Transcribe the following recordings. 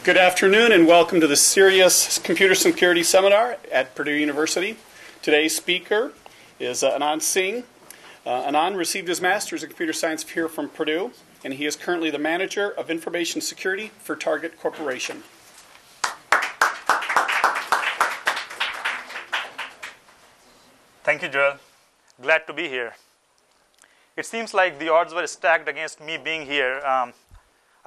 Good afternoon and welcome to the CERIAS Computer Security Seminar at Purdue University. Today's speaker is Anand Singh. Anand received his master's in computer science here from Purdue, and he is currently the manager of information security for Target Corporation. Thank you, Joel. Glad to be here. It seems like the odds were stacked against me being here.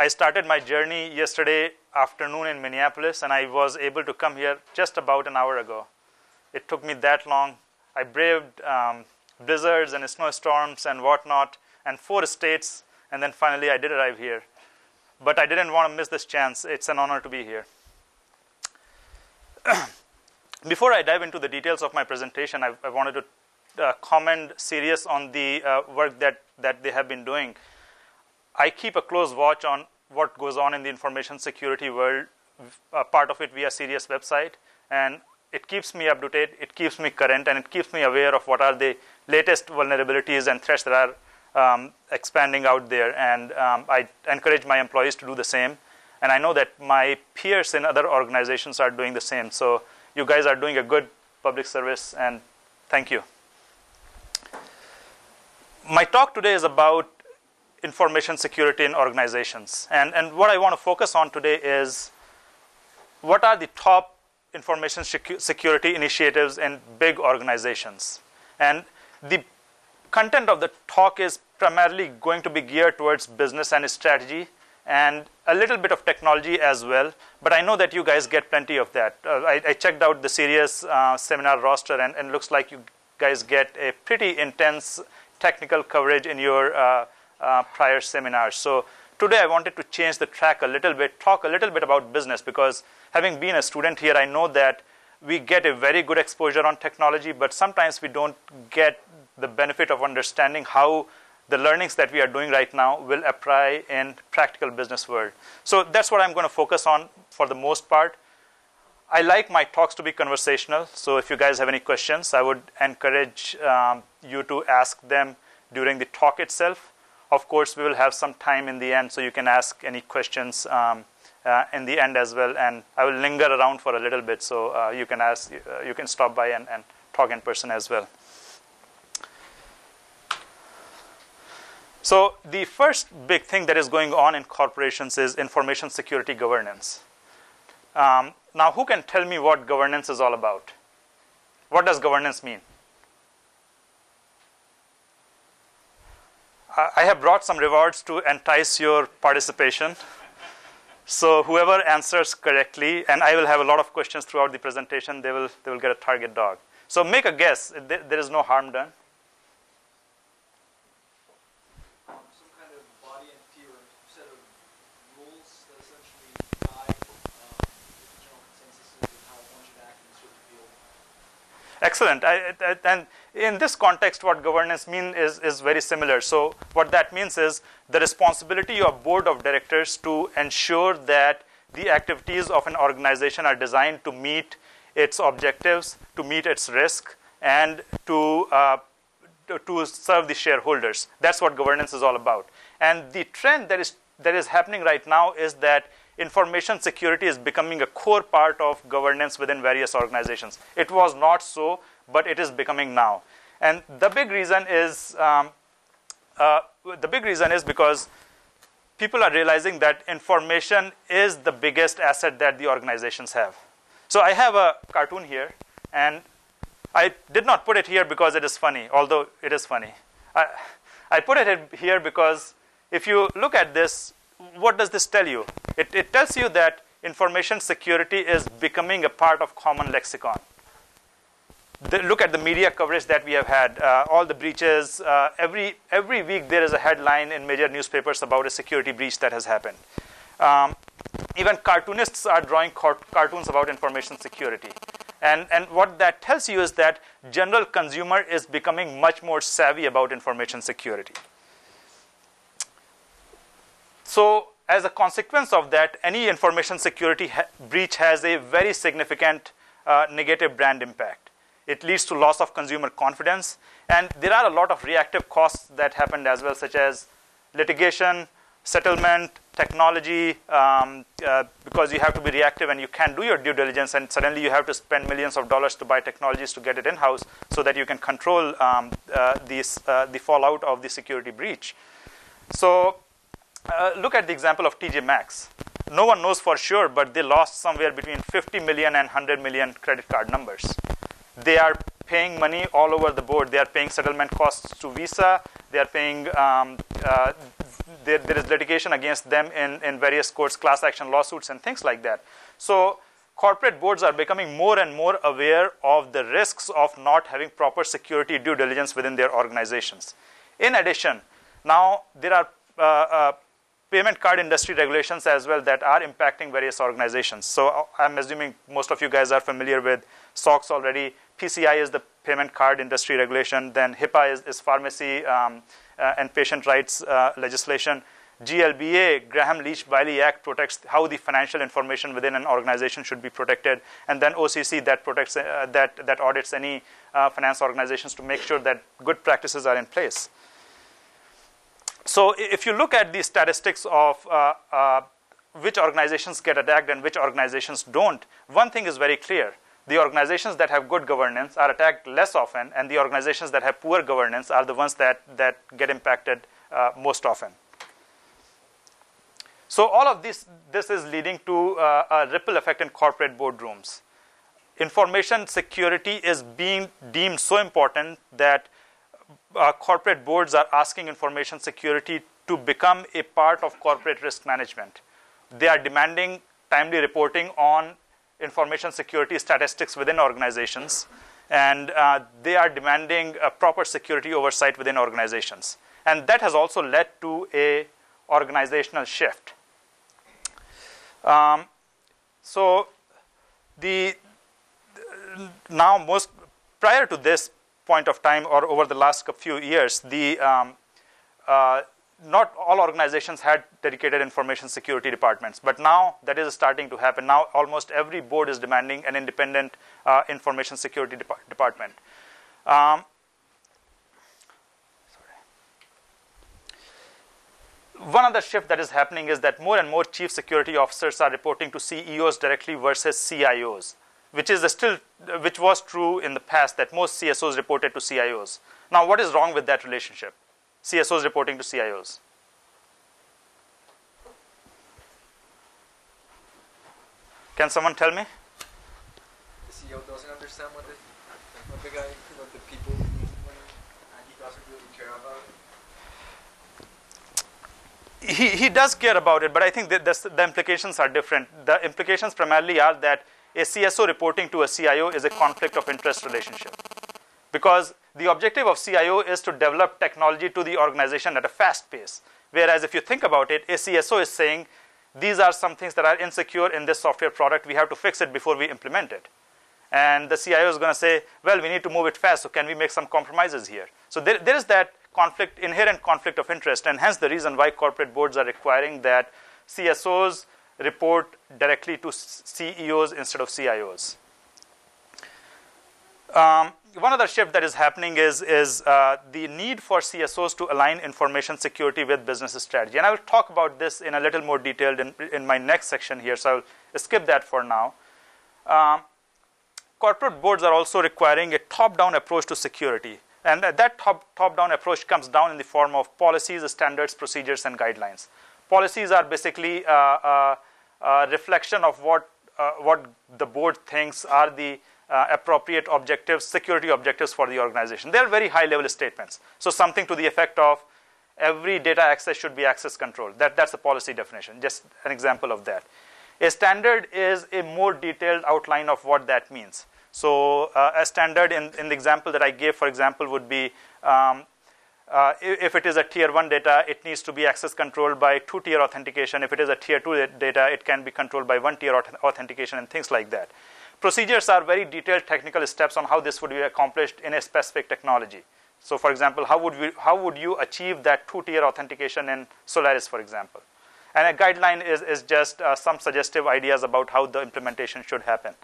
I started my journey yesterday afternoon in Minneapolis, and I was able to come here just about an hour ago. It took me that long. I braved blizzards and snowstorms and whatnot, and 4 states, and then finally I did arrive here. But I didn't want to miss this chance. It's an honor to be here. Before I dive into the details of my presentation, I wanted to commend CERIAS on the work that they have been doing. I keep a close watch on what goes on in the information security world, part of it via CERIAS website, and it keeps me up to date, it keeps me current, and it keeps me aware of what are the latest vulnerabilities and threats that are expanding out there, and I encourage my employees to do the same, and I know that my peers in other organizations are doing the same, so you guys are doing a good public service, and thank you. My talk today is about information security in organizations. And what I want to focus on today is what are the top information security initiatives in big organizations. And the content of the talk is primarily going to be geared towards business and strategy and a little bit of technology as well. But I know that you guys get plenty of that. I checked out the CERIAS seminar roster, and looks like you guys get a pretty intense technical coverage in your prior seminars. So today I wanted to change the track a little bit, talk a little bit about business, because having been a student here, I know that we get a very good exposure on technology, but sometimes we don't get the benefit of understanding how the learnings that we are doing right now will apply in practical business world. So that's what I'm going to focus on for the most part. I like my talks to be conversational, so if you guys have any questions, I would encourage you to ask them during the talk itself. Of course, we will have some time in the end, so you can ask any questions in the end as well. And I will linger around for a little bit, so you can ask, you can stop by and talk in person as well. So the first big thing that is going on in corporations is information security governance. Now, who can tell me what governance is all about? What does governance mean? I have brought some rewards to entice your participation. So whoever answers correctly, and I will have a lot of questions throughout the presentation, they will get a target dog. So make a guess. There is no harm done. Some kind of body entity or set of rules that essentially guide the general consensus of how one should act in a certain field. Excellent. And in this context, what governance means is very similar. So what that means is the responsibility of board of directors to ensure that the activities of an organization are designed to meet its objectives, to meet its risk, and to serve the shareholders. That's what governance is all about. And the trend that is happening right now is that information security is becoming a core part of governance within various organizations. It was not so, but it is becoming now. And the big reason is because people are realizing that information is the biggest asset that the organizations have. So I have a cartoon here, and I did not put it here because it is funny, although it is funny. I put it here because if you look at this, what does this tell you? It tells you that information security is becoming a part of common lexicon. Look at the media coverage that we have had, all the breaches. Every week there is a headline in major newspapers about a security breach that has happened. Even cartoonists are drawing cartoons about information security. And what that tells you is that general consumer is becoming much more savvy about information security. So as a consequence of that, any information security breach has a very significant negative brand impact. It leads to loss of consumer confidence. And there are a lot of reactive costs that happened as well, such as litigation, settlement, technology, because you have to be reactive and you can't do your due diligence, and suddenly you have to spend millions of dollars to buy technologies to get it in-house so that you can control the fallout of the security breach. So look at the example of TJ Maxx. No one knows for sure, but they lost somewhere between 50 million and 100 million credit card numbers. They are paying money all over the board. They are paying settlement costs to Visa. They are paying, there is litigation against them in various courts, class action lawsuits and things like that. So corporate boards are becoming more and more aware of the risks of not having proper security due diligence within their organizations. In addition, now there are payment card industry regulations as well that are impacting various organizations. So I'm assuming most of you guys are familiar with SOX already. PCI is the payment card industry regulation. Then HIPAA is pharmacy and patient rights legislation. GLBA, Graham-Leach-Bliley Act, protects how the financial information within an organization should be protected. And then OCC that protects that audits any finance organizations to make sure that good practices are in place. So if you look at the statistics of which organizations get attacked and which organizations don't, one thing is very clear. The organizations that have good governance are attacked less often, and the organizations that have poor governance are the ones that get impacted most often. So all of this is leading to a ripple effect in corporate boardrooms. Information security is being deemed so important that corporate boards are asking information security to become a part of corporate risk management. They are demanding timely reporting on information security statistics within organizations, and they are demanding a proper security oversight within organizations. And that has also led to a organizational shift. So now prior to this point of time or over the last few years, not all organizations had dedicated information security departments, but now that is starting to happen. Now almost every board is demanding an independent information security department. One other shift that is happening is that more and more chief security officers are reporting to CEOs directly versus CIOs, which was true in the past, that most CSOs reported to CIOs. Now, what is wrong with that relationship? CSOs reporting to CIOs. Can someone tell me? The CEO doesn't understand what the guy, what the people need, and he doesn't really care about it. He does care about it, but I think that the implications are different. The implications primarily are that a CSO reporting to a CIO is a conflict of interest relationship, because the objective of CIO is to develop technology to the organization at a fast pace. Whereas if you think about it, a CSO is saying, these are some things that are insecure in this software product. We have to fix it before we implement it. And the CIO is going to say, well, we need to move it fast, so can we make some compromises here? So there is that inherent conflict of interest, and hence the reason why corporate boards are requiring that CSOs report directly to CEOs instead of CIOs. One other shift that is happening is the need for CSOs to align information security with business strategy. And I will talk about this in a little more detail in my next section here, so I'll skip that for now. Corporate boards are also requiring a top-down approach to security. And that top-down approach comes down in the form of policies, standards, procedures, and guidelines. Policies are basically a reflection of what the board thinks are the appropriate objectives, security objectives for the organization. They are very high-level statements. So something to the effect of every data access should be access controlled. That's a policy definition, just an example of that. A standard is a more detailed outline of what that means. So a standard in the example that I gave, for example, would be if it is a tier 1 data, it needs to be access controlled by 2-tier authentication. If it is a tier 2 data, it can be controlled by 1-tier authentication and things like that. Procedures are very detailed technical steps on how this would be accomplished in a specific technology. So for example, how would you achieve that 2-tier authentication in Solaris, for example? And a guideline is just some suggestive ideas about how the implementation should happen.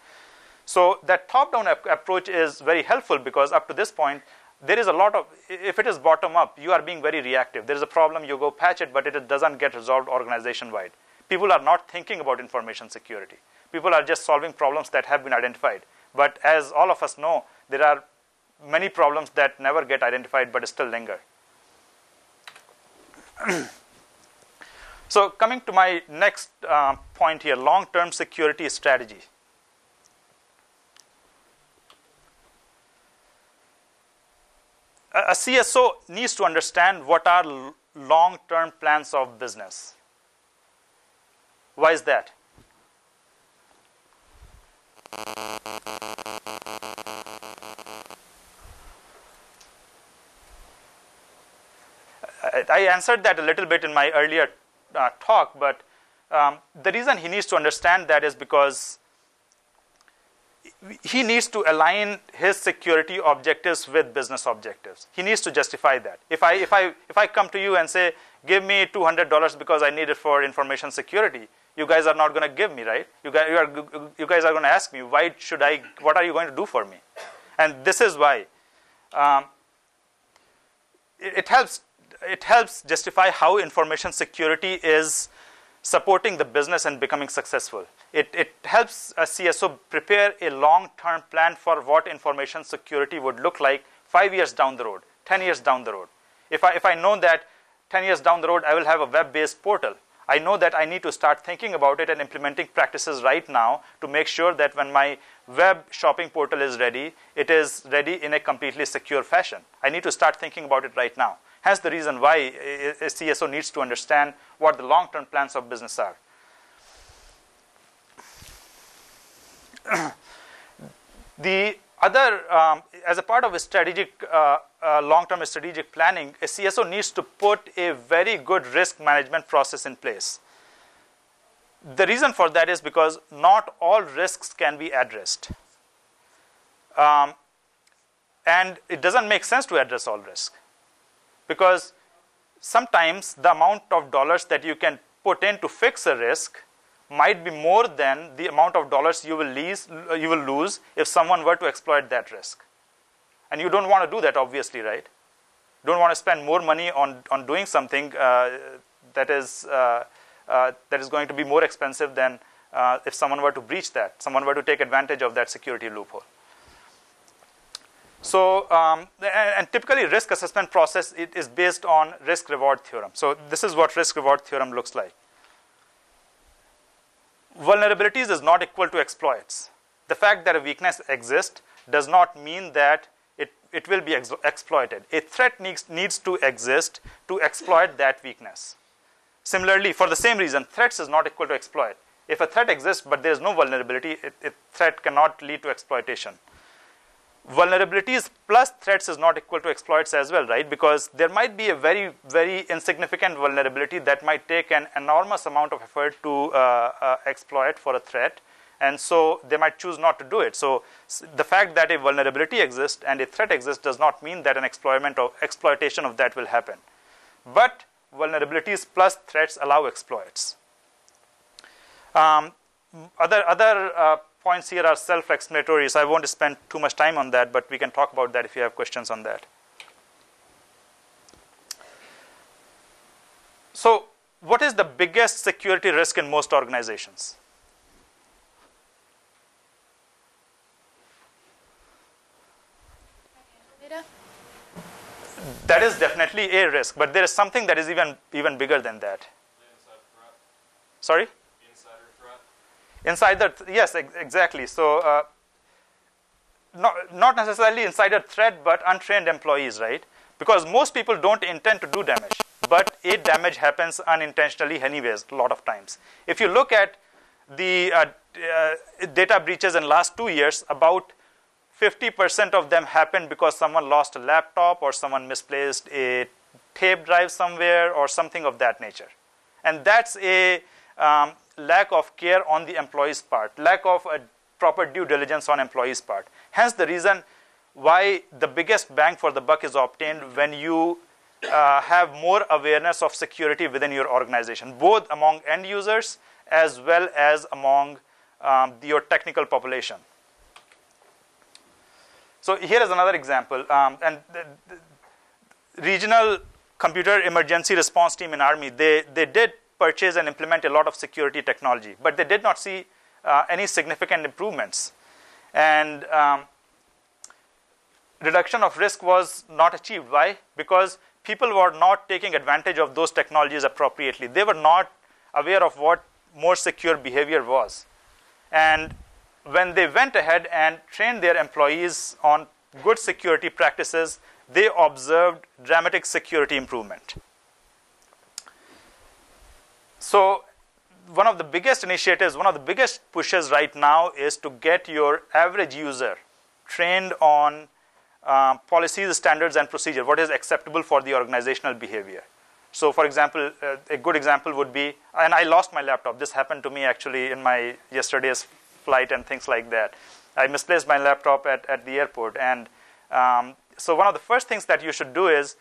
So that top-down approach is very helpful because up to this point, there is a lot of, if it is bottom up, you are being very reactive. There is a problem, you go patch it, but it doesn't get resolved organization-wide. People are not thinking about information security. People are just solving problems that have been identified. But as all of us know, there are many problems that never get identified but still linger. So coming to my next point here, long-term security strategy. A CSO needs to understand what are long-term plans of business. Why is that? I answered that a little bit in my earlier talk, but the reason he needs to understand that is because he needs to align his security objectives with business objectives. He needs to justify that. If I come to you and say, give me $200 because I need it for information security, you guys are not going to give me, right? You guys are going to ask me, what are you going to do for me? And this is why. It helps justify how information security is supporting the business and becoming successful. It helps a CSO prepare a long-term plan for what information security would look like 5 years down the road, 10 years down the road. If I know that 10 years down the road I will have a web-based portal, I know that I need to start thinking about it and implementing practices right now to make sure that when my web shopping portal is ready, it is ready in a completely secure fashion. I need to start thinking about it right now. Hence the reason why a CSO needs to understand what the long-term plans of business are. The other, as a part of a strategic, long-term strategic planning, a CSO needs to put a very good risk management process in place. The reason for that is because not all risks can be addressed. And it doesn't make sense to address all risk. Because sometimes the amount of dollars that you can put in to fix a risk might be more than the amount of dollars you will lose if someone were to exploit that risk. And you don't want to do that, obviously, right? You don't want to spend more money on doing something that is going to be more expensive than if someone were to breach that, someone were to take advantage of that security loophole. So, and typically risk assessment process is based on risk-reward theorem. So this is what risk-reward theorem looks like. Vulnerabilities is not equal to exploits. The fact that a weakness exists does not mean that it will be exploited. A threat needs to exist to exploit that weakness. Similarly, for the same reason, threats is not equal to exploit. If a threat exists but there is no vulnerability, a threat cannot lead to exploitation. Vulnerabilities plus threats is not equal to exploits as well, right? Because there might be a very, very insignificant vulnerability that might take an enormous amount of effort to exploit for a threat. And so they might choose not to do it. So the fact that a vulnerability exists and a threat exists does not mean that an exploitation of that will happen. But vulnerabilities plus threats allow exploits. Other points here are self-explanatory, so I won't spend too much time on that, but we can talk about that if you have questions on that. So what is the biggest security risk in most organizations? That is definitely a risk, but there is something that is even bigger than that. Insider threat. Sorry? Insider, yes, exactly. So not necessarily insider threat, but untrained employees, right? Because most people don't intend to do damage, but a damage happens unintentionally anyways, a lot of times. If you look at the data breaches in last 2 years, about 50% of them happened because someone lost a laptop or someone misplaced a tape drive somewhere or something of that nature. And that's a lack of care on the employee's part, lack of a proper due diligence on employee's part. Hence the reason why the biggest bang for the buck is obtained when you have more awareness of security within your organization, both among end users as well as among your technical population. So here is another example. And the regional computer emergency response team in Army, they did purchase and implement a lot of security technology, but they did not see any significant improvements. And reduction of risk was not achieved. Why? Because people were not taking advantage of those technologies appropriately. They were not aware of what more secure behavior was. And when they went ahead and trained their employees on good security practices, they observed dramatic security improvement. So one of the biggest initiatives, one of the biggest pushes right now is to get your average user trained on policies, standards, and procedure, what is acceptable for the organizational behavior. So for example, a good example would be, and I lost my laptop. This happened to me actually in my yesterday's flight and things like that. I misplaced my laptop at the airport. And so one of the first things that you should do is,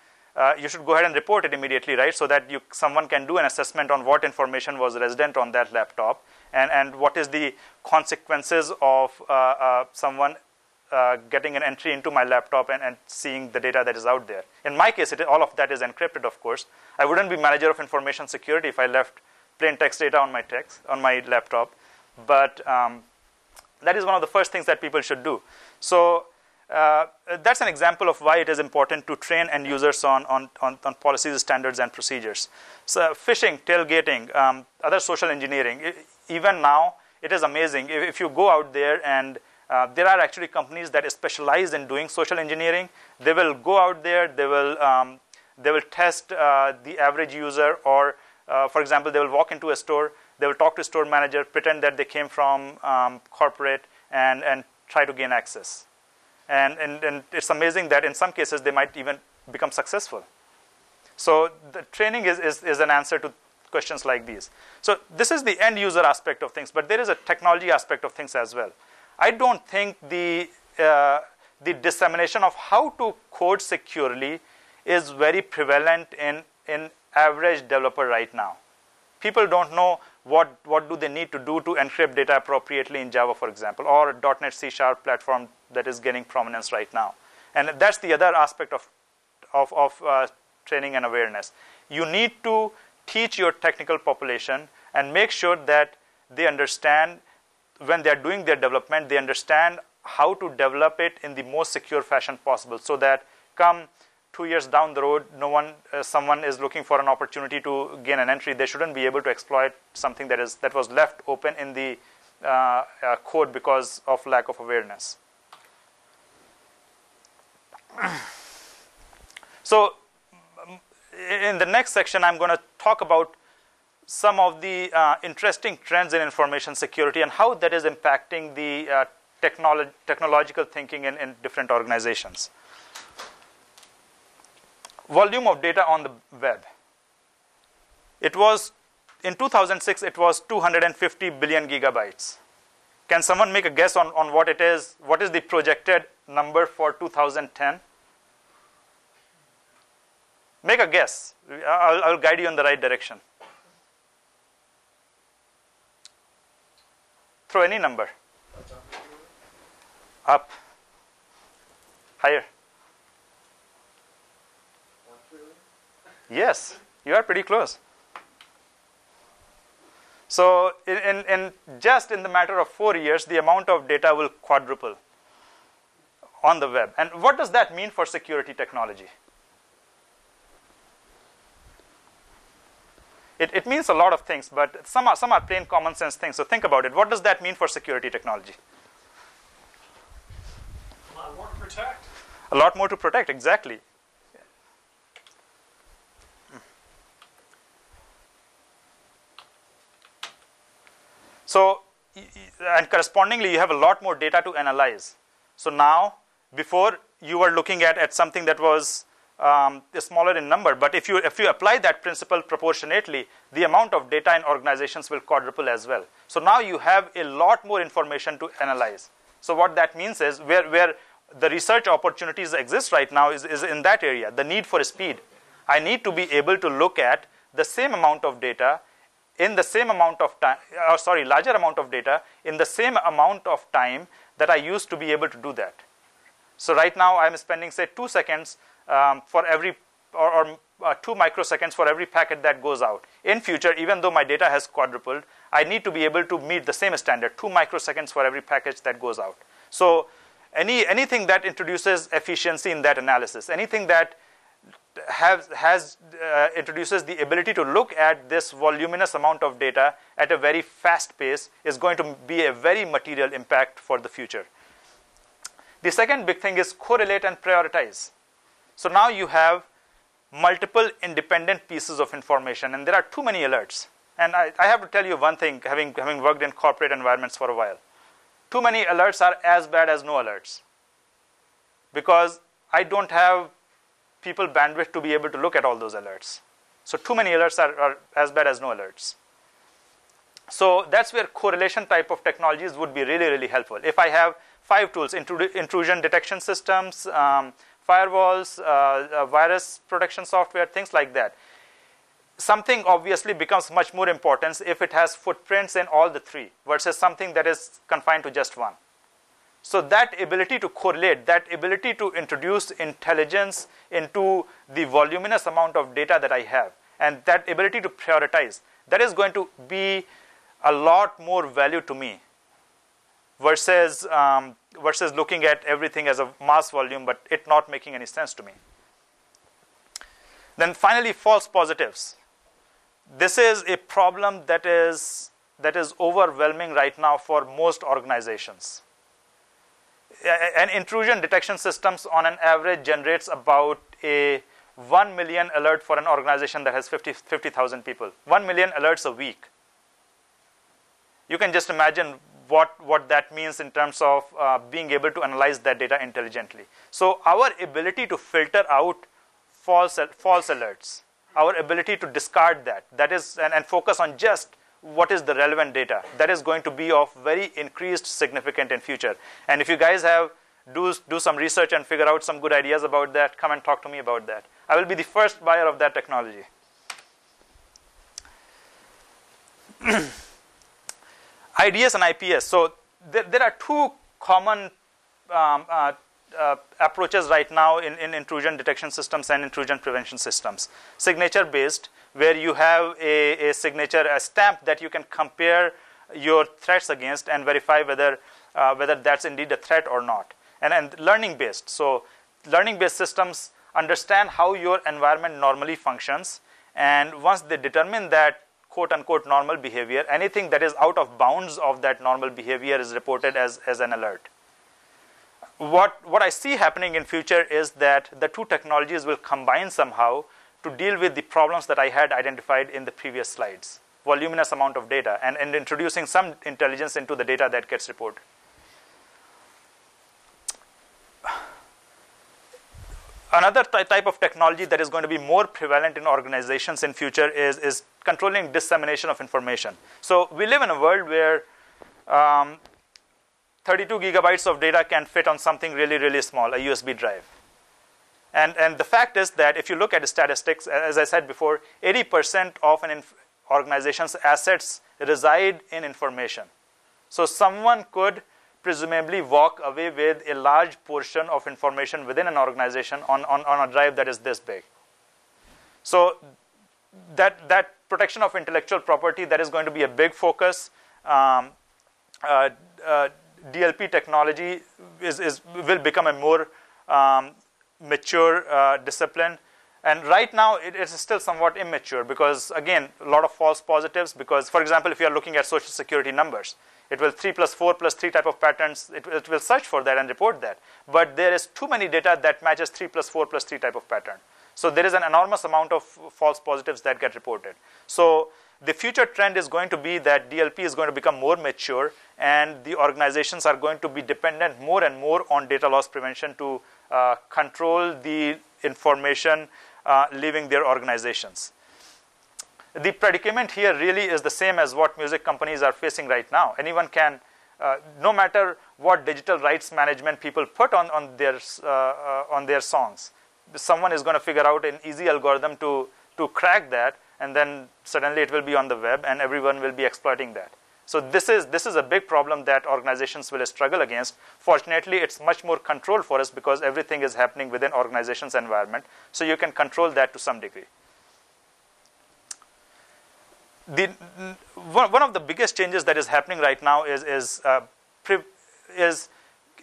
you should go ahead and report it immediately, right? So that someone can do an assessment on what information was resident on that laptop and what is the consequences of someone getting an entry into my laptop and seeing the data that is out there. In my case, all of that is encrypted, of course. I wouldn't be manager of information security if I left plain text data on my laptop. But that is one of the first things that people should do. So that's an example of why it is important to train end users on policies, standards, and procedures. So phishing, tailgating, other social engineering. Even now, it is amazing. If you go out there and there are actually companies that specialize in doing social engineering. They will go out there. They will test the average user, or for example, they will walk into a store. They will talk to a store manager, pretend that they came from corporate, and try to gain access. And it's amazing that in some cases they might even become successful. So the training is an answer to questions like these. So this is the end user aspect of things, but there is a technology aspect of things as well. I don't think the dissemination of how to code securely is very prevalent in average developer right now. People don't know what do they need to do to encrypt data appropriately in Java, for example, or .NET C# platform that is gaining prominence right now. And that's the other aspect of training and awareness. You need to teach your technical population and make sure that they understand, when they're doing their development, they understand how to develop it in the most secure fashion possible, so that come 2 years down the road, someone is looking for an opportunity to gain an entry, they shouldn't be able to exploit something that was left open in the code because of lack of awareness. So in the next section, I'm going to talk about some of the interesting trends in information security and how that is impacting the technological thinking in different organizations. Volume of data on the web. It was, in 2006, it was 250 billion gigabytes. Can someone make a guess on what it is? What is the projected number for 2010? Make a guess. I'll guide you in the right direction. Throw any number. Up. Higher. 1 trillion? Yes, you are pretty close. So in just in the matter of 4 years, the amount of data will quadruple on the web. And what does that mean for security technology? It means a lot of things, but some are plain common sense things. So think about it. What does that mean for security technology? A lot more to protect. A lot more to protect, exactly. So, and correspondingly, you have a lot more data to analyze. So now, before you were looking at something that was smaller in number, but if you apply that principle proportionately, the amount of data in organizations will quadruple as well. So now you have a lot more information to analyze. So what that means is where the research opportunities exist right now is in that area, the need for speed. I need to be able to look at the same amount of data in the same amount of time, larger amount of data in the same amount of time that I used to be able to do that. So right now I'm spending, say, 2 seconds for every, or 2 microseconds for every packet that goes out. In future, even though my data has quadrupled, I need to be able to meet the same standard, 2 microseconds for every package that goes out. So anything that introduces efficiency in that analysis, anything that introduces the ability to look at this voluminous amount of data at a very fast pace is going to be a very material impact for the future. The second big thing is correlate and prioritize. So now you have multiple independent pieces of information, and there are too many alerts. And I have to tell you one thing, having worked in corporate environments for a while. Too many alerts are as bad as no alerts, because I don't have people bandwidth to be able to look at all those alerts. So too many alerts are as bad as no alerts. So that's where correlation type of technologies would be really, really helpful. If I have 5 tools, intrusion detection systems, firewalls, virus protection software, things like that, something obviously becomes much more important if it has footprints in all the 3 versus something that is confined to just one. So that ability to correlate, that ability to introduce intelligence into the voluminous amount of data that I have, and that ability to prioritize, that is going to be a lot more value to me versus looking at everything as a mass volume, but it not making any sense to me. Then finally, false positives. This is a problem that is overwhelming right now for most organizations. An intrusion detection systems on an average generates about a 1 million alert for an organization that has 50,000 people. 1 million alerts a week. You can just imagine what that means in terms of being able to analyze that data intelligently. So our ability to filter out false alerts, our ability to discard that is and focus on just what is the relevant data, that is going to be of very increased significant in future. And if you guys do some research and figure out some good ideas about that, come and talk to me about that. I will be the first buyer of that technology. IDS and IPS. So there are 2 common approaches right now in intrusion detection systems and intrusion prevention systems. Signature based, where you have a signature, a stamp that you can compare your threats against and verify whether that's indeed a threat or not. And learning based. So learning based systems understand how your environment normally functions, and once they determine that quote unquote normal behavior, anything that is out of bounds of that normal behavior is reported as an alert. What I see happening in future is that the 2 technologies will combine somehow to deal with the problems that I had identified in the previous slides. Voluminous amount of data and introducing some intelligence into the data that gets reported. Another type of technology that is going to be more prevalent in organizations in future is controlling dissemination of information. So we live in a world where 32 gigabytes of data can fit on something really, really small, a USB drive. And the fact is that if you look at the statistics, as I said before, 80% of an organization's assets reside in information. So someone could presumably walk away with a large portion of information within an organization on a drive that is this big. So that protection of intellectual property, that is going to be a big focus. DLP technology will become a more mature discipline. And right now, it is still somewhat immature because, again, a lot of false positives. Because, for example, if you are looking at social security numbers, it will 3 + 4 + 3 type of patterns. It will search for that and report that. But there is too many data that matches 3 + 4 + 3 type of pattern. So there is an enormous amount of false positives that get reported. So the future trend is going to be that DLP is going to become more mature, and the organizations are going to be dependent more and more on data loss prevention to control the information leaving their organizations. The predicament here really is the same as what music companies are facing right now. Anyone can, no matter what digital rights management people put on their songs, someone is going to figure out an easy algorithm to crack that, and then suddenly it will be on the web and everyone will be exploiting that. So this is a big problem that organizations will struggle against. Fortunately, it's much more controlled for us because everything is happening within organization's environment. So you can control that to some degree. One of the biggest changes that is happening right now is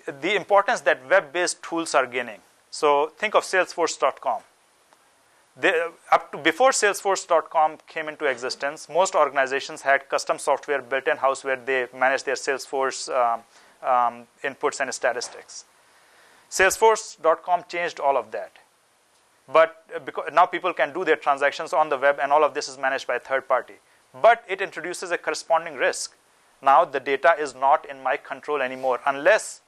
the importance that web-based tools are gaining. So think of Salesforce.com. Before Salesforce.com came into existence, most organizations had custom software built in-house where they manage their Salesforce inputs and statistics. Salesforce.com changed all of that. But now people can do their transactions on the web, and all of this is managed by a third party. But it introduces a corresponding risk. Now the data is not in my control anymore unless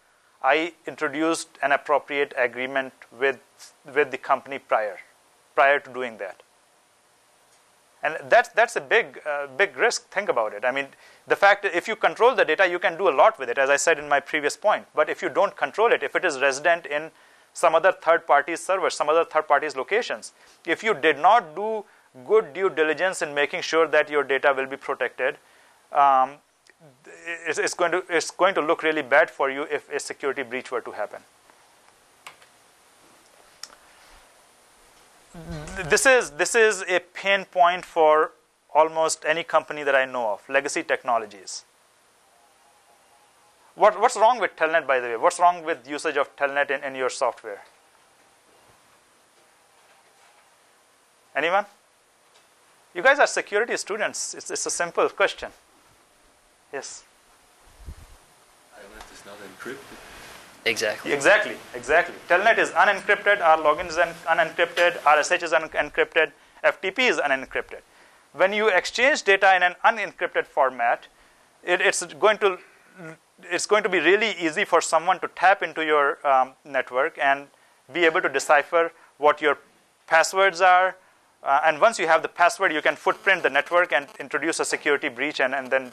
I introduced an appropriate agreement with the company prior to doing that. And that's a big risk. Think about it. I mean, the fact that if you control the data, you can do a lot with it, as I said in my previous point. But if you don't control it, if it is resident in some other third party's server, some other third party's locations, if you did not do good due diligence in making sure that your data will be protected, it's going to look really bad for you if a security breach were to happen. This is a pain point for almost any company that I know of, legacy technologies. What's wrong with Telnet, by the way? What's wrong with usage of Telnet in your software? Anyone? You guys are security students. It's a simple question. Yes? Telnet is not encrypted. Exactly. Telnet is unencrypted, our login is unencrypted, RSH is unencrypted, FTP is unencrypted. When you exchange data in an unencrypted format, it's going to be really easy for someone to tap into your network and be able to decipher what your passwords are. And once you have the password, you can footprint the network and introduce a security breach, and then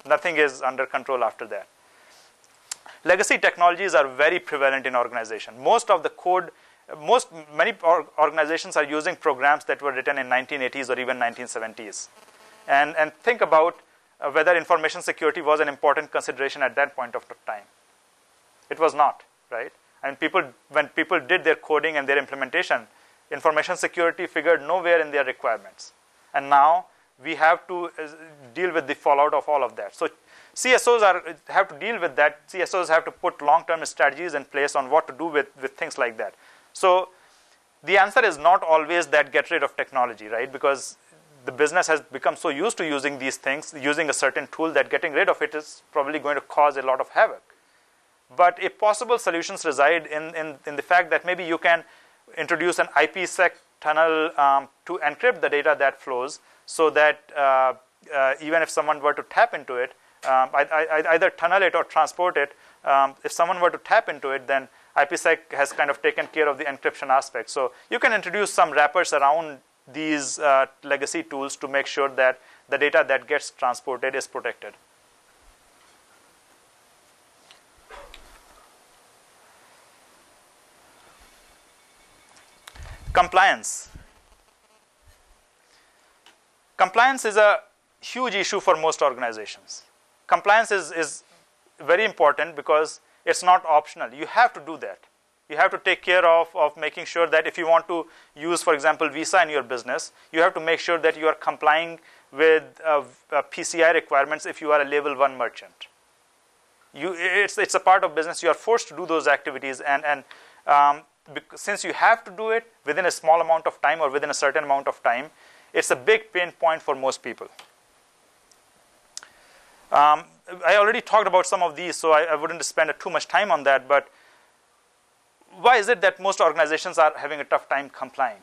nothing is under control after that. Legacy technologies are very prevalent in organizations. Many organizations are using programs that were written in 1980s or even 1970s. And think about whether information security was an important consideration at that point of time. It was not, right? And when people did their coding and their implementation, information security figured nowhere in their requirements. And now we have to deal with the fallout of all of that. So CSOs have to deal with that. CSOs have to put long-term strategies in place on what to do with things like that. So the answer is not always that get rid of technology, right? Because the business has become so used to using these things, using a certain tool, that getting rid of it is probably going to cause a lot of havoc. But if possible solutions reside in the fact that maybe you can introduce an IPsec tunnel to encrypt the data that flows, so that even if someone were to tap into it, either tunnel it or transport it, if someone were to tap into it, then IPsec has kind of taken care of the encryption aspect. So you can introduce some wrappers around these legacy tools to make sure that the data that gets transported is protected. Compliance. Compliance is a huge issue for most organizations. Compliance is very important because it's not optional. You have to do that. You have to take care of making sure that if you want to use, for example, Visa in your business, you have to make sure that you are complying with PCI requirements if you are a level 1 merchant. It's a part of business. You are forced to do those activities, and since you have to do it within a small amount of time or within a certain amount of time, it's a big pain point for most people. I already talked about some of these, so I wouldn't spend too much time on that, but why is it that most organizations are having a tough time complying?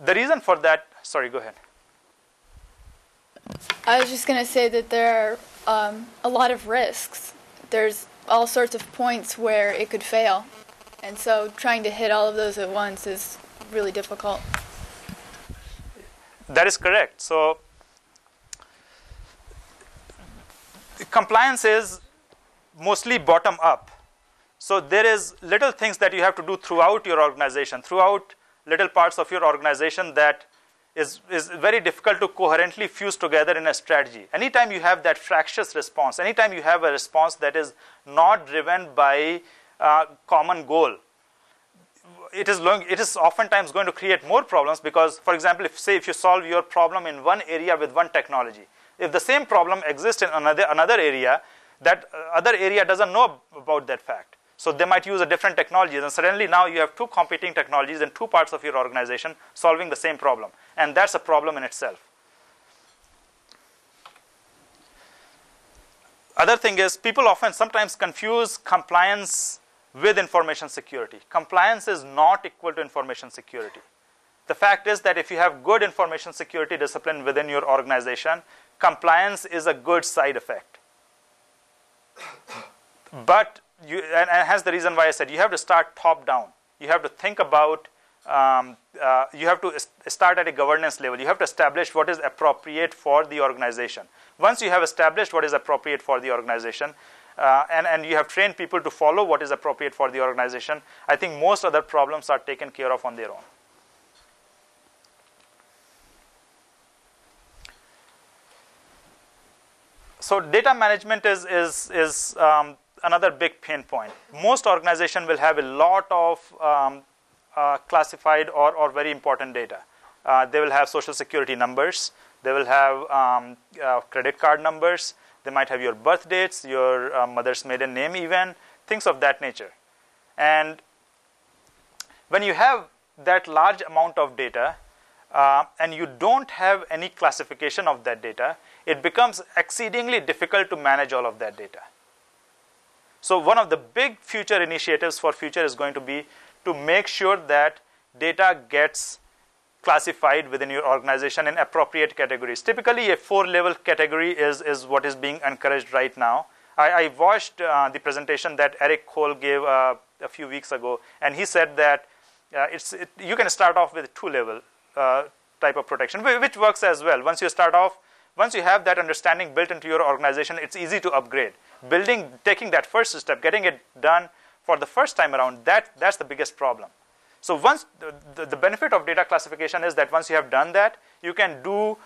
The reason for that, sorry, go ahead. I was just going to say that there are a lot of risks. There's all sorts of points where it could fail. And so trying to hit all of those at once is really difficult. That is correct. So compliance is mostly bottom up. So there is little things that you have to do throughout your organization, throughout little parts of your organization that is very difficult to coherently fuse together in a strategy. Anytime you have that fractious response, anytime you have a response that is not driven by a common goal, it is oftentimes going to create more problems because, for example, if you solve your problem in one area with one technology, if the same problem exists in another area, that other area doesn't know about that fact. So they might use a different technology, and suddenly now you have two competing technologies in two parts of your organization solving the same problem, and that's a problem in itself. Other thing is, people sometimes confuse compliance with information security. Compliance is not equal to information security. The fact is that if you have good information security discipline within your organization, compliance is a good side effect. But and hence the reason why I said you have to start top down. You have to think about, you have to start at a governance level. You have to establish what is appropriate for the organization. Once you have established what is appropriate for the organization, and you have trained people to follow what is appropriate for the organization, I think most other problems are taken care of on their own. So data management is another big pain point. Most organizations will have a lot of classified or very important data. They will have social security numbers. They will have credit card numbers. They might have your birth dates, your mother's maiden name even, things of that nature. And when you have that large amount of data and you don't have any classification of that data, it becomes exceedingly difficult to manage all of that data. So one of the big future initiatives for future is going to be to make sure that data gets classified within your organization in appropriate categories. Typically, a 4-level category is what is being encouraged right now. I watched the presentation that Eric Cole gave a few weeks ago, and he said that you can start off with a 2-level type of protection, which works as well. Once you have that understanding built into your organization, it's easy to upgrade. Taking that first step, getting it done for the first time around, that's the biggest problem. So once the benefit of data classification is that once you have done that, you can build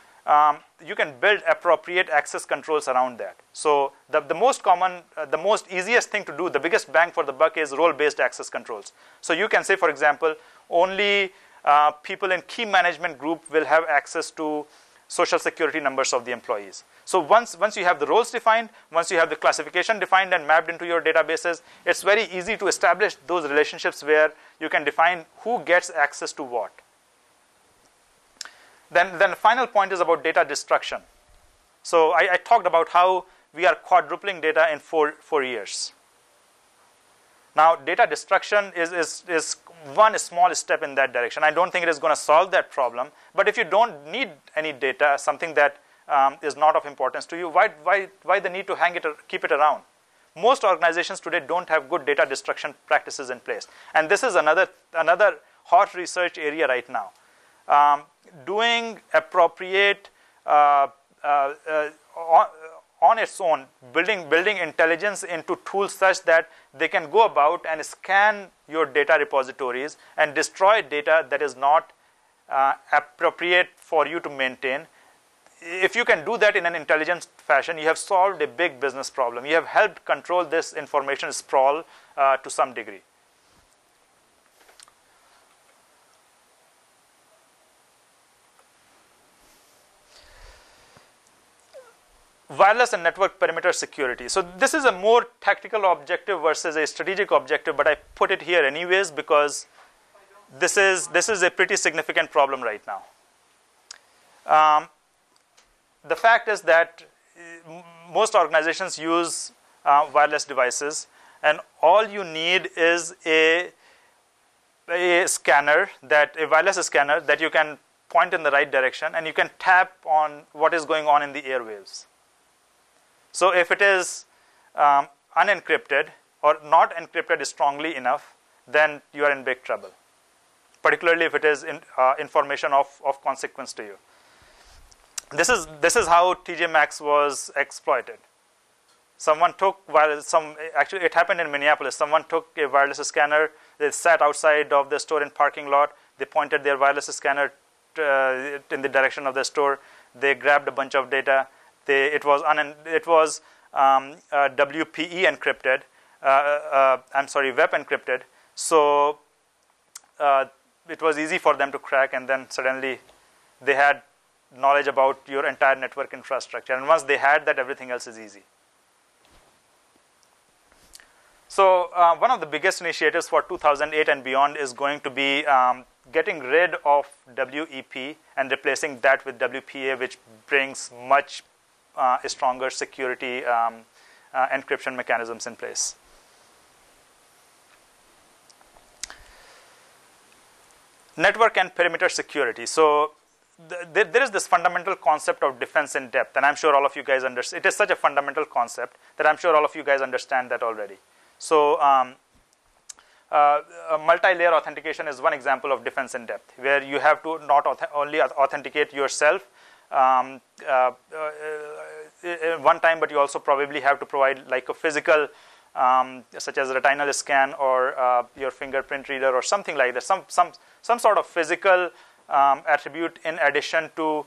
appropriate access controls around that. So the most easiest thing to do, the biggest bang for the buck is role-based access controls. So you can say, for example, only people in key management group will have access to social security numbers of the employees. So once you have the roles defined, once you have the classification defined and mapped into your databases, it's very easy to establish those relationships where you can define who gets access to what. Then the final point is about data destruction. So I talked about how we are quadrupling data in 4 years. Now, data destruction is one small step in that direction. I don't think it is going to solve that problem. But if you don't need any data, something that is not of importance to you, why the need to hang it or keep it around? Most organizations today don't have good data destruction practices in place. And this is another hot research area right now. Doing appropriate on its own, building intelligence into tools such that they can go about and scan your data repositories and destroy data that is not appropriate for you to maintain. If you can do that in an intelligent fashion, you have solved a big business problem. You have helped control this information sprawl to some degree. Wireless and network perimeter security. So this is a more tactical objective versus a strategic objective, but I put it here anyways because this is a pretty significant problem right now. The fact is that most organizations use wireless devices, and all you need is a wireless scanner that you can point in the right direction, and you can tap on what is going on in the airwaves. So if it is unencrypted or not encrypted strongly enough, then you are in big trouble, particularly if it is information of consequence to you. This is how TJ Maxx was exploited. Someone took actually it happened in Minneapolis. Someone took a wireless scanner. They sat outside of the store in parking lot. They pointed their wireless scanner in the direction of the store. They grabbed a bunch of data. It was WPE encrypted. I'm sorry, web encrypted. So it was easy for them to crack, and then suddenly they had knowledge about your entire network infrastructure. And once they had that, everything else is easy. So one of the biggest initiatives for 2008 and beyond is going to be getting rid of WEP and replacing that with WPA, which brings much stronger security encryption mechanisms in place. Network and perimeter security. So there is this fundamental concept of defense in depth, and I'm sure all of you guys understand. It is such a fundamental concept that I'm sure all of you guys understand that already. So multi-layer authentication is one example of defense in depth, where you have to not only authenticate yourself one time, but you also probably have to provide like a physical, such as a retinal scan or your fingerprint reader or something like that, some sort of physical attribute in addition to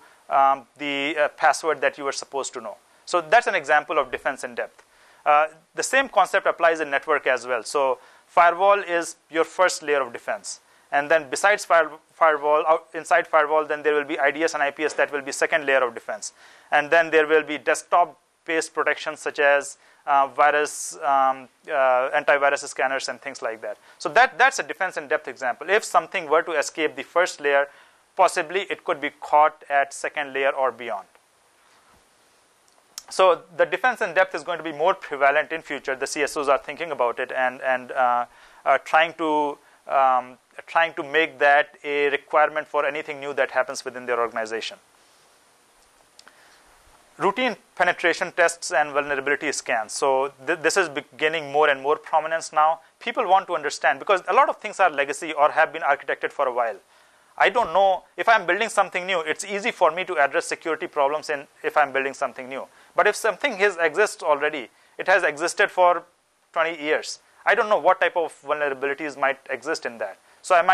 the password that you were supposed to know. So that's an example of defense in depth. The same concept applies in network as well. So firewall is your first layer of defense. And then besides firewall, inside firewall, then there will be IDS and IPS that will be second layer of defense. And then there will be desktop-based protections such as virus, antivirus scanners and things like that. So that's a defense in depth example. If something were to escape the first layer, possibly it could be caught at second layer or beyond. So the defense in depth is going to be more prevalent in future. The CSOs are thinking about it and trying to make that a requirement for anything new that happens within their organization. Routine penetration tests and vulnerability scans. So this is gaining more and more prominence now. People want to understand, because a lot of things are legacy or have been architected for a while. I don't know if I'm building something new. It's easy for me to address security problems if I'm building something new. But if something exists already, it has existed for 20 years. I don't know what type of vulnerabilities might exist in that. So in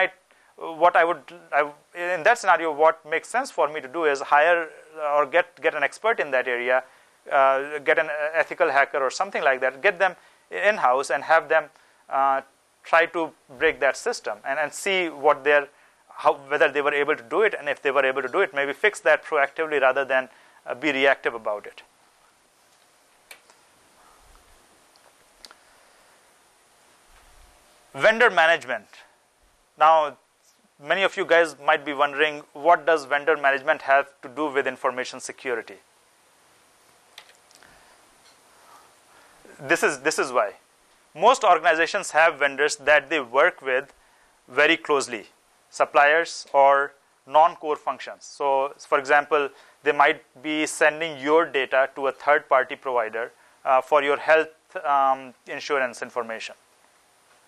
that scenario, what makes sense for me to do is hire or get an expert in that area, get an ethical hacker or something like that, get them in-house and have them try to break that system and see whether they were able to do it, and if they were able to do it, maybe fix that proactively rather than be reactive about it. Vendor management. Now, many of you guys might be wondering, what does vendor management have to do with information security? This is why. Most organizations have vendors that they work with very closely, suppliers or non-core functions. So, for example, they might be sending your data to a third-party provider for your health insurance information.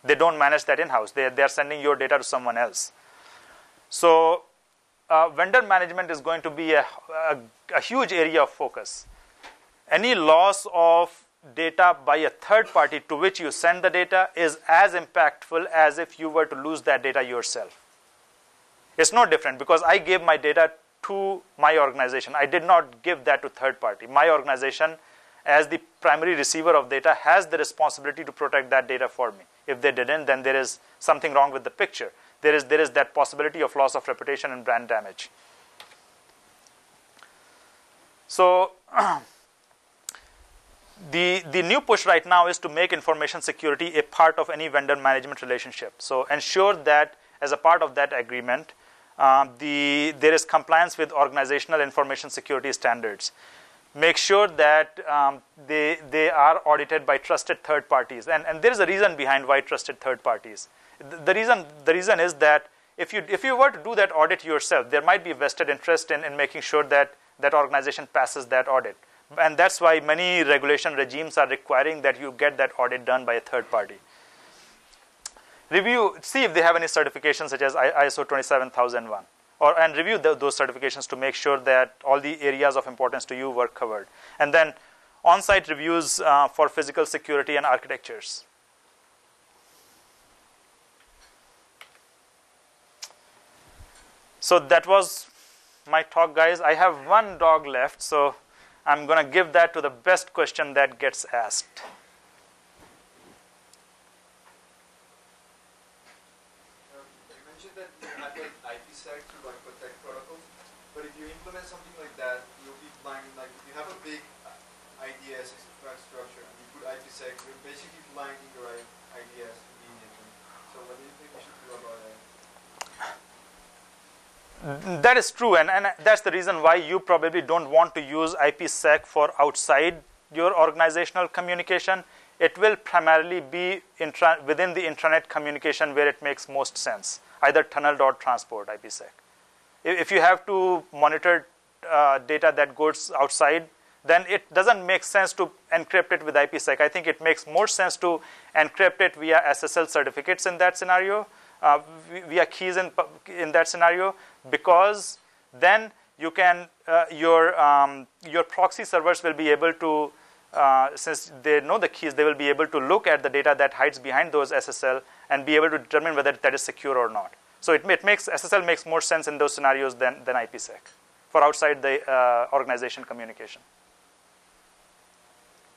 They don't manage that in-house. They are sending your data to someone else. So vendor management is going to be a huge area of focus. Any loss of data by a third party to which you send the data is as impactful as if you were to lose that data yourself. It's no different, because I gave my data to my organization. I did not give that to third party. My organization, as the primary receiver of data, has the responsibility to protect that data for me. If they didn't, then there is something wrong with the picture. There is that possibility of loss of reputation and brand damage. So the new push right now is to make information security a part of any vendor management relationship. So ensure that as a part of that agreement, there is compliance with organizational information security standards. Make sure that they are audited by trusted third parties, and there is a reason behind why trusted third parties. The reason is that if you were to do that audit yourself, there might be vested interest in making sure that that organization passes that audit, and that's why many regulation regimes are requiring that you get that audit done by a third party. Review, see if they have any certifications such as ISO 27001. And review those certifications to make sure that all the areas of importance to you were covered. And then on-site reviews for physical security and architectures. So that was my talk, guys. I have one dog left, so I'm going to give that to the best question that gets asked. You mentioned that you had like IPsec to like protect protocols, but if you implement something like that, you'll be blind. Like if you have a big IDS structure and you put IPsec, you're basically blinding your IDS immediately. So what do you think we should do about that? That is true, and that's the reason why you probably don't want to use IPsec for outside your organizational communication. It will primarily be within the intranet communication where it makes most sense, either tunneled or transport IPsec. If you have to monitor data that goes outside, then it doesn't make sense to encrypt it with IPsec. I think it makes more sense to encrypt it via SSL certificates in that scenario, via keys in that scenario, because then you can your proxy servers will be able to, since they know the keys, they will be able to look at the data that hides behind those SSL and be able to determine whether that is secure or not. So SSL makes more sense in those scenarios than IPsec for outside the organization communication.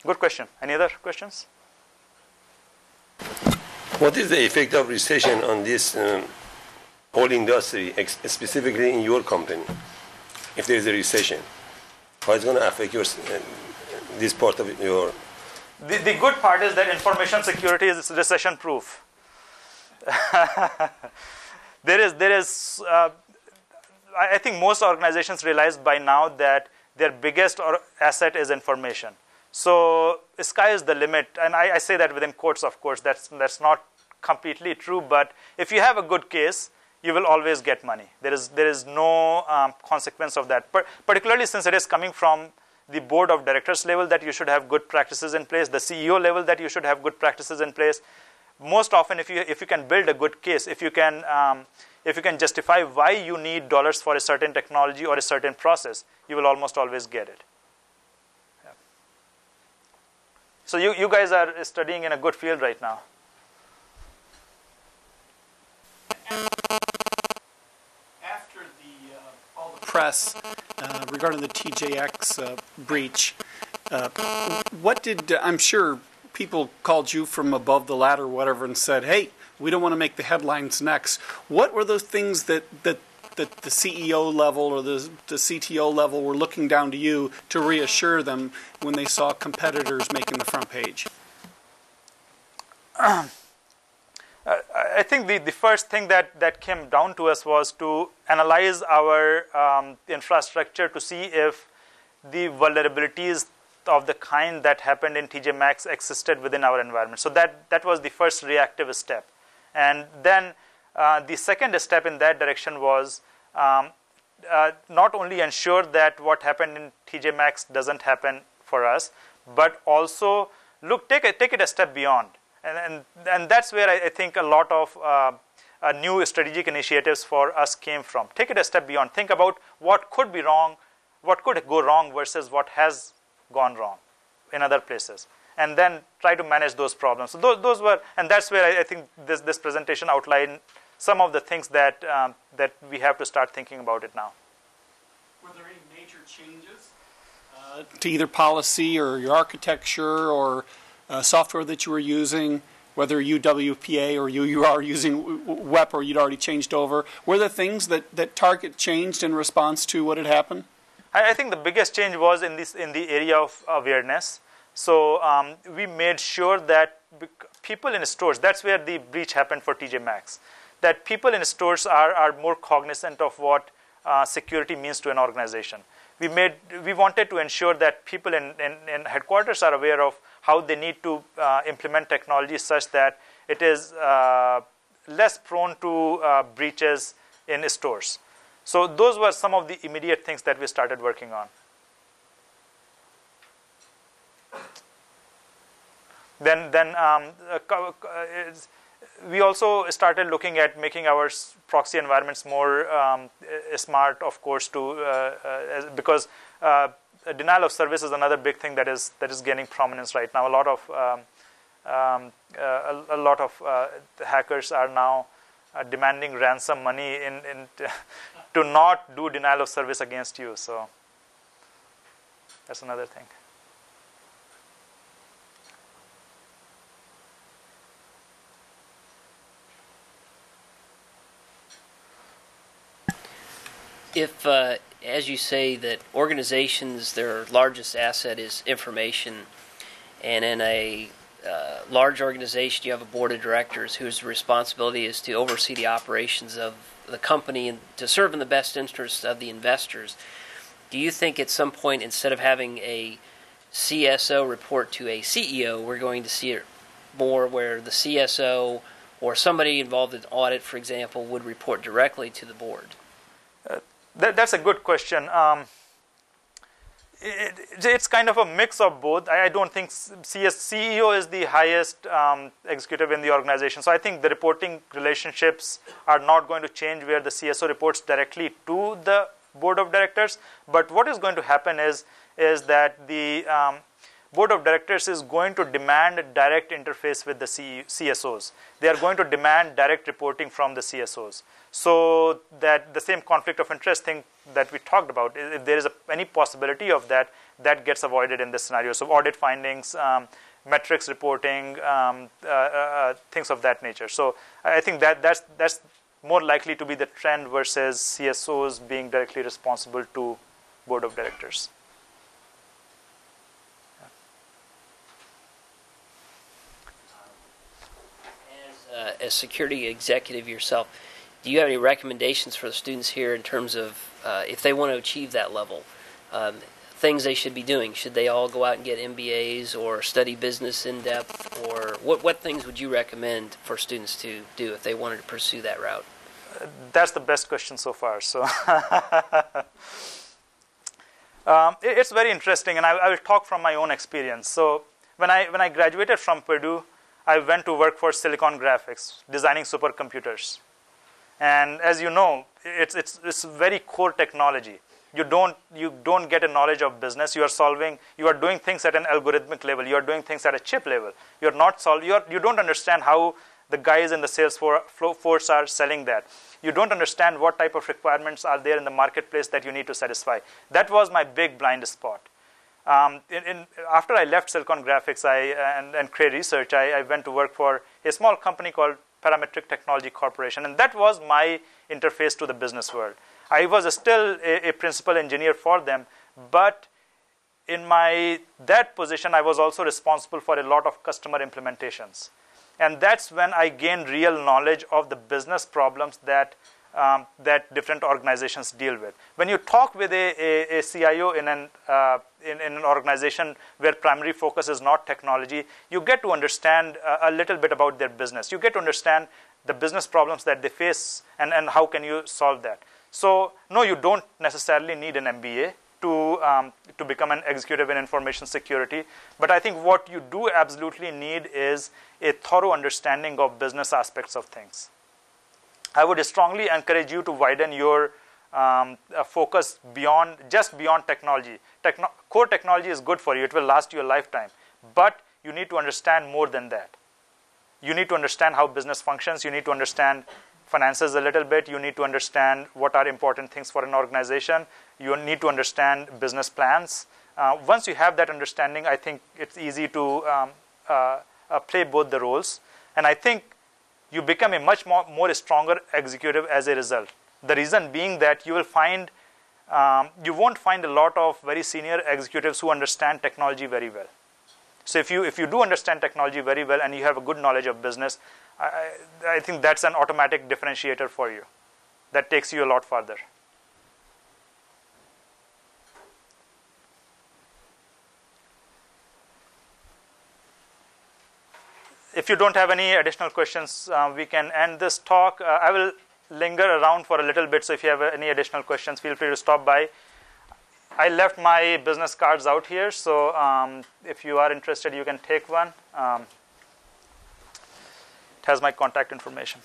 Good question. Any other questions? What is the effect of recession on this whole industry, specifically in your company? If there is a recession, how is it going to affect this part of your? The good part is that information security is recession proof. I think most organizations realize by now that their biggest asset is information. So sky is the limit, and I say that within quotes, of course. That's not completely true, but if you have a good case, you will always get money. There is no consequence of that. Particularly since it is coming from the board of directors level that you should have good practices in place, the CEO level that you should have good practices in place. Most often, if you can build a good case, if you can justify why you need dollars for a certain technology or a certain process, you will almost always get it. So you guys are studying in a good field right now. After all the press regarding the TJX breach, I'm sure people called you from above the ladder or whatever and said, hey, we don't want to make the headlines next. What were those things that the CEO level or the CTO level were looking down to you to reassure them when they saw competitors making the front page? I think the first thing that came down to us was to analyze our infrastructure to see if the vulnerabilities of the kind that happened in TJ Maxx existed within our environment. So that was the first reactive step. And then the second step in that direction was not only ensure that what happened in TJ Maxx doesn't happen for us, but also take it a step beyond. And that's where I think a lot of new strategic initiatives for us came from. Take it a step beyond. Think about what could be wrong, what could go wrong versus what has gone wrong in other places, and then try to manage those problems. So those were, and that's where I think this presentation outlined some of the things that we have to start thinking about it now. Were there any major changes to either policy or your architecture or software that you were using, whether UWPA or you are using WEP or you'd already changed over? Were there things that Target changed in response to what had happened? I think the biggest change was in the area of awareness. So we made sure that people in stores, that's where the breach happened for TJ Maxx, that people in stores are more cognizant of what security means to an organization. We wanted to ensure that people in headquarters are aware of how they need to implement technology such that it is less prone to breaches in stores. So those were some of the immediate things that we started working on. Then we also started looking at making our proxy environments more smart, of course, because denial of service is another big thing that is gaining prominence right now. A lot of hackers are now demanding ransom money to not do denial of service against you. So that's another thing. If, as you say, that organizations, their largest asset is information, and in a large organization you have a board of directors whose responsibility is to oversee the operations of the company and to serve in the best interests of the investors, do you think at some point, instead of having a CSO report to a CEO, we're going to see it more where the CSO or somebody involved in audit, for example, would report directly to the board? That's a good question. It's kind of a mix of both. I don't think CEO is the highest executive in the organization. So I think the reporting relationships are not going to change where the CSO reports directly to the board of directors. But what is going to happen is that the board of directors is going to demand a direct interface with the CSOs. They are going to demand direct reporting from the CSOs. So that the same conflict of interest thing that we talked about, if there is any possibility of that, that gets avoided in this scenario. So audit findings, metrics reporting, things of that nature. So I think that's more likely to be the trend versus CSOs being directly responsible to board of directors. As a security executive yourself, do you have any recommendations for the students here in terms of if they want to achieve that level, things they should be doing? Should they all go out and get MBAs or study business in depth? Or what things would you recommend for students to do if they wanted to pursue that route? That's the best question so far. So it's very interesting, and I will talk from my own experience. So when I graduated from Purdue, I went to work for Silicon Graphics, designing supercomputers. And as you know, it's very core technology. You don't get a knowledge of business. You are doing things at an algorithmic level. You are doing things at a chip level. You don't understand how the guys in the sales force are selling that. You don't understand what type of requirements are there in the marketplace that you need to satisfy. That was my big blind spot. After I left Silicon Graphics and Cray Research, I went to work for a small company called Parametric Technology Corporation, and that was my interface to the business world. I was still a principal engineer for them, but in that position, I was also responsible for a lot of customer implementations. And that's when I gained real knowledge of the business problems that different organizations deal with. When you talk with a CIO in an organization where primary focus is not technology, you get to understand a little bit about their business. You get to understand the business problems that they face and how can you solve that. So no, you don't necessarily need an MBA to become an executive in information security. But I think what you do absolutely need is a thorough understanding of business aspects of things. I would strongly encourage you to widen your focus beyond technology. Core technology is good for you. It will last you a lifetime. But you need to understand more than that. You need to understand how business functions. You need to understand finances a little bit. You need to understand what are important things for an organization. You need to understand business plans. Once you have that understanding, I think it's easy to play both the roles. And I think you become a much more stronger executive as a result. The reason being that you won't find a lot of very senior executives who understand technology very well. So if you do understand technology very well and you have a good knowledge of business, I think that's an automatic differentiator for you. That takes you a lot further. If you don't have any additional questions, we can end this talk. I will linger around for a little bit, so if you have any additional questions, feel free to stop by. I left my business cards out here, so if you are interested, you can take one. It has my contact information.